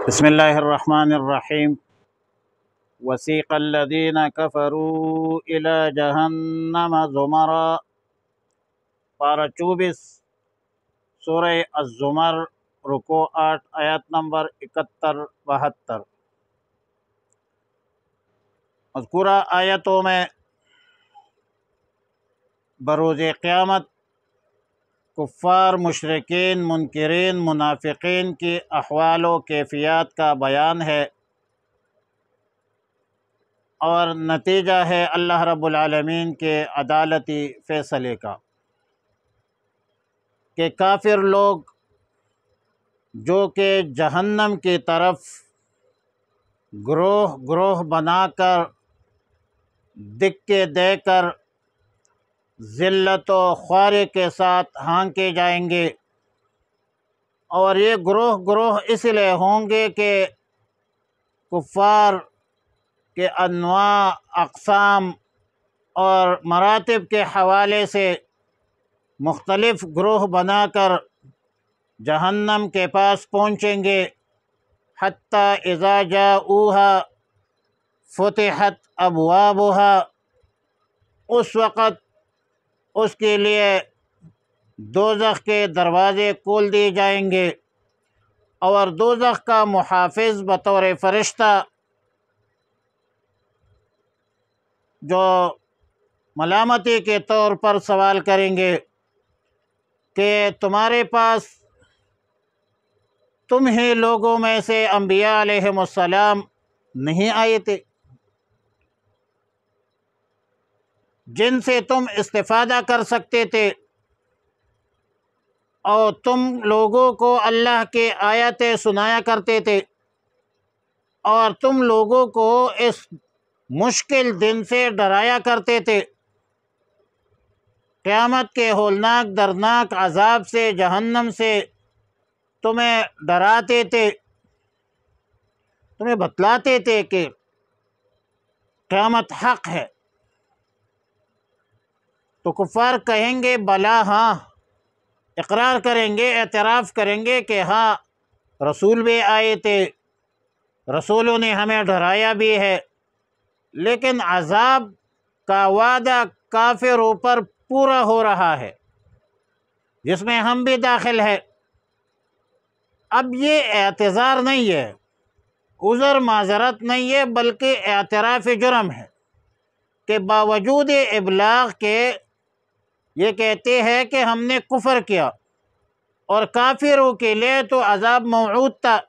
بسم اللہ الرحمن الرحیم وسیق الذین کفروا الی جہنم زمرا، پارہ 24 سورہ الزمر، رکوع 8، آیات نمبر 71-72۔ مذکورہ آیتوں میں بروز قیامت کفار، مشرکین، منکرین، منافقین کی احوال و کیفیات کا بیان ہے، اور نتیجہ ہے اللہ رب العالمین کے عدالتی فیصلے کا کہ کافر لوگ جو کہ جہنم کی طرف گروہ گروہ بنا کر دکے دے کر ذلت و خواری کے ساتھ ہانکے جائیں گے، اور یہ گروہ گروہ اس لیے ہوں گے کہ کفار کے انواع، اقسام اور مراتب کے حوالے سے مختلف گروہ بنا کر جہنم کے پاس پہنچیں گے، حتیٰ اذا جاؤوہا فتحت ابوابہا، اس وقت اس کے لیے دوزخ کے دروازے کھول دیے جائیں گے، اور دوزخ کا محافظ بطور فرشتہ جو ملامتی کے طور پر سوال کریں گے کہ تمہارے پاس تم ہی لوگوں میں سے انبیاء علیہم السلام نہیں آئے تھے جن سے تم استفادہ کر سکتے تھے، اور تم لوگوں کو اللہ کے آیتیں سنایا کرتے تھے، اور تم لوگوں کو اس مشکل دن سے ڈرایا کرتے تھے، قیامت کے ہولناک دردناک عذاب سے، جہنم سے تمہیں ڈراتے تھے، تمہیں بتلاتے تھے کہ قیامت حق ہے۔ تو کفار کہیں گے بلا، ہاں، اقرار کریں گے، اعتراف کریں گے کہ ہاں رسول بھی آئے تھے، رسولوں نے ہمیں ڈرایا بھی ہے، لیکن عذاب کا وعدہ کافروں پر پورا ہو رہا ہے جس میں ہم بھی داخل ہے۔ اب یہ اعتذار نہیں ہے، عذر معذرت نہیں ہے، بلکہ اعتراف جرم ہے کہ باوجود ابلاغ کے یہ کہتے ہیں کہ ہم نے کفر کیا، اور کافروں کے لیے تو عذاب موعود تھا،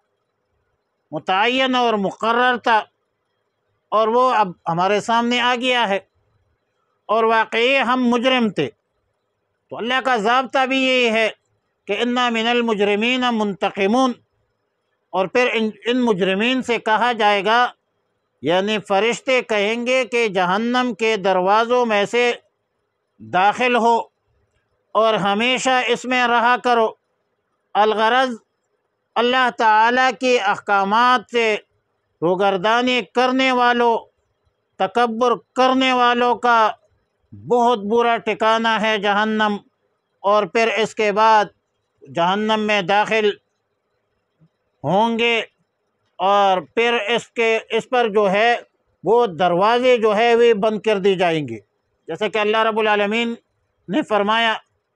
متعین اور مقرر تھا، اور وہ اب ہمارے سامنے آ گیا ہے، اور واقعی ہم مجرم تھے۔ تو اللہ کا ضابطہ بھی یہی ہے کہ انا من المجرمین منتقمون، اور پھر ان مجرمین سے کہا جائے گا، یعنی فرشتے کہیں گے کہ جہنم کے دروازوں میں سے داخل ہو اور ہمیشہ اس میں رہا کرو۔ الغرض اللہ تعالیٰ کے احکامات سے روگردانی کرنے والوں، تکبر کرنے والوں کا بہت برا ٹھکانہ ہے جہنم، اور پھر اس کے بعد جہنم میں داخل ہوں گے، اور پھر اس پر جو ہے وہ دروازے جو ہے وہ بند کر دی جائیں گے، جیسے کہ اللہ رب العالمین نے فرمایا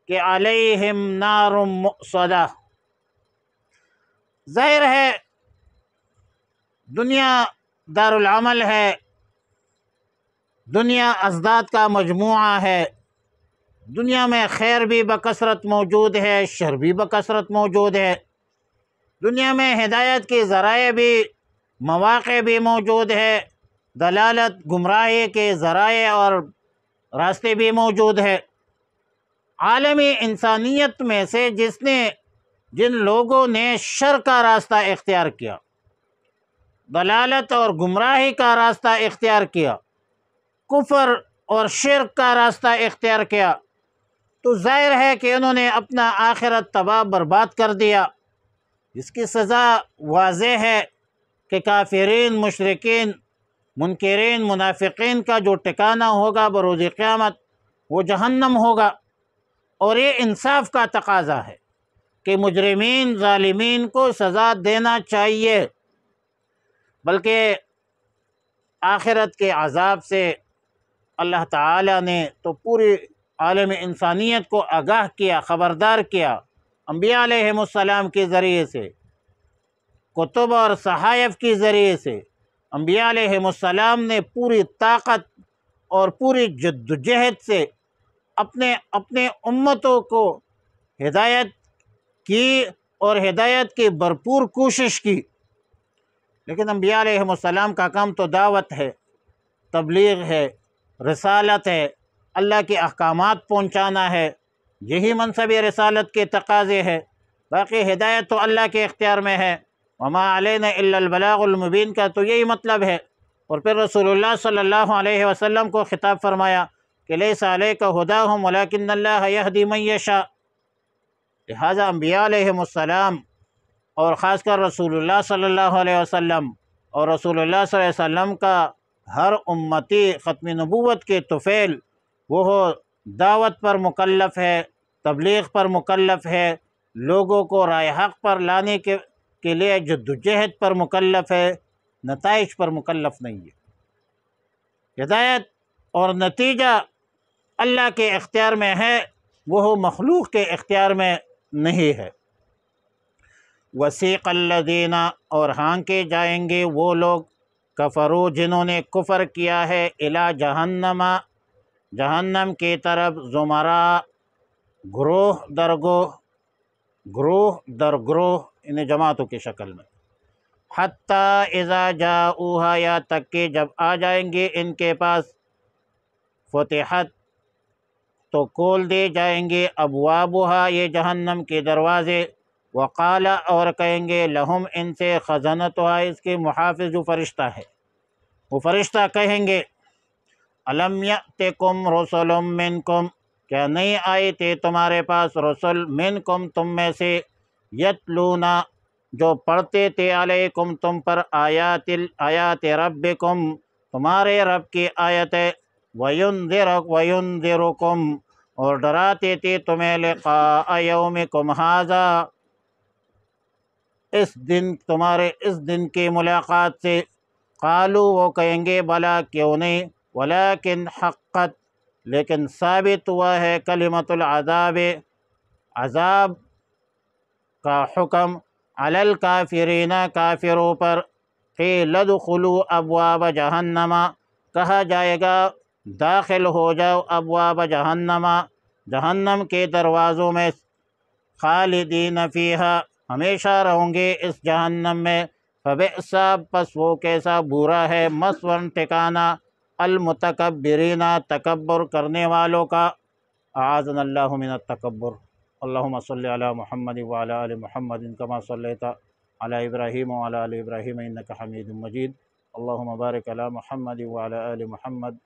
کہ علیہم نار مؤصدہ۔ ظاہر ہے دنیا دار العمل ہے، دنیا ازداد کا مجموعہ ہے، دنیا میں خیر بھی بکثرت موجود ہے، شر بھی بکثرت موجود ہے، دنیا میں ہدایت کے ذرائع بھی، مواقع بھی موجود ہے، دلالت گمراہی کے ذرائع اور راستے بھی موجود ہے۔ عالمی انسانیت میں سے جن لوگوں نے شر کا راستہ اختیار کیا، دلالت اور گمراہی کا راستہ اختیار کیا، کفر اور شرک کا راستہ اختیار کیا، تو ظاہر ہے کہ انہوں نے اپنا آخرت تباہ برباد کر دیا، جس کی سزا واضح ہے کہ کافرین، مشرکین، منکرین، منافقین کا جو ٹھکانہ ہوگا بروز قیامت وہ جہنم ہوگا۔ اور یہ انصاف کا تقاضا ہے کہ مجرمین، ظالمین کو سزا دینا چاہیے، بلکہ آخرت کے عذاب سے اللہ تعالیٰ نے تو پوری عالم انسانیت کو آگاہ کیا، خبردار کیا انبیاء علیہم السلام کے ذریعے سے، کتب اور صحائف کے ذریعے سے۔ انبیاء علیہم السلام نے پوری طاقت اور پوری جدوجہد سے اپنے امتوں کو ہدایت کی اور ہدایت کی بھرپور کوشش کی، لیکن انبیاء علیہم السلام کا کام تو دعوت ہے، تبلیغ ہے، رسالت ہے، اللہ کے احکامات پہنچانا ہے، یہی منصب رسالت کے تقاضے ہے۔ باقی ہدایت تو اللہ کے اختیار میں ہے، وما علینا الا البلاغ المبین کا تو یہی مطلب ہے۔ اور پھر رسول اللہ صلی اللہ علیہ وسلم کو خطاب فرمایا کہ لیس علیک ہداہم ولکن اللہ یہدی من یشاء۔ لہٰذا انبیاء علیہم السلام اور خاص کر رسول اللہ صلی اللہ علیہ وسلم اور رسول اللہ صلی اللہ علیہ وسلم کا ہر امتی ختم نبوت کے طفیل وہ دعوت پر مکلف ہے، تبلیغ پر مکلف ہے، لوگوں کو رائے حق پر لانے کے لیے جدوجہد پر مکلف ہے، نتائج پر مکلف نہیں ہے۔ ہدایت اور نتیجہ اللہ کے اختیار میں ہے، وہ مخلوق کے اختیار میں نہیں ہے۔ وسیق الذین، اور ہانکے جائیں گے وہ لوگ، کفروا، جنہوں نے کفر کیا ہے، الی جہنم، جہنم کی طرف، زمرا، گروہ در گروہ، انہیں جماعتوں کی شکل میں، حتی اذا جاؤہا، یا تک کہ جب آ جائیں گے ان کے پاس، فتحت، تو کھول دے جائیں گے، ابوابہا، یہ جہنم کے دروازے، وقال، اور کہیں گے، لہم، ان سے، خزنتہا، اس کے محافظ جو فرشتہ ہے، وہ فرشتہ کہیں گے، الم یأتکم رسل منکم، کیا نہیں آئے تھے تمہارے پاس رسل، منکم، تم میں سے، یتلونا، جو پڑھتے تھے، علیکم، تم پر، آیات ربکم، تمہارے رب کی آیتیں، وینذرکم، اور ڈراتے تھے تمہیں، لقاء یومکم ھذا، تمہارے اس دن کی ملاقات سے، قالوا، وہ کہیں گے، بلا، کیوں نہیں، ولیکن حقت، لیکن ثابت ہوا ہے، کلمۃ العذاب، عذاب کا حکم، علی الکافرین، کافروں پر، قیل ادخلوا ابواب جہنم، کہا جائے گا داخل ہو جاؤ، ابواب جہنم، جہنم کے دروازوں میں، خالدین فیہا، ہمیشہ رہوں گے اس جہنم میں، فبئس، پس وہ کیسا برا ہے، مثوی، ٹھکانہ، المتکبرین، تکبر کرنے والوں کا، اعاذنا اللہ من التکبر۔ اللہم صلی علی محمد وعلی آل محمد کما صلیت علی ابراہیم وعلی آل ابراہیم انک حمید مجید۔ اللہم بارک علی محمد وعلی آل محمد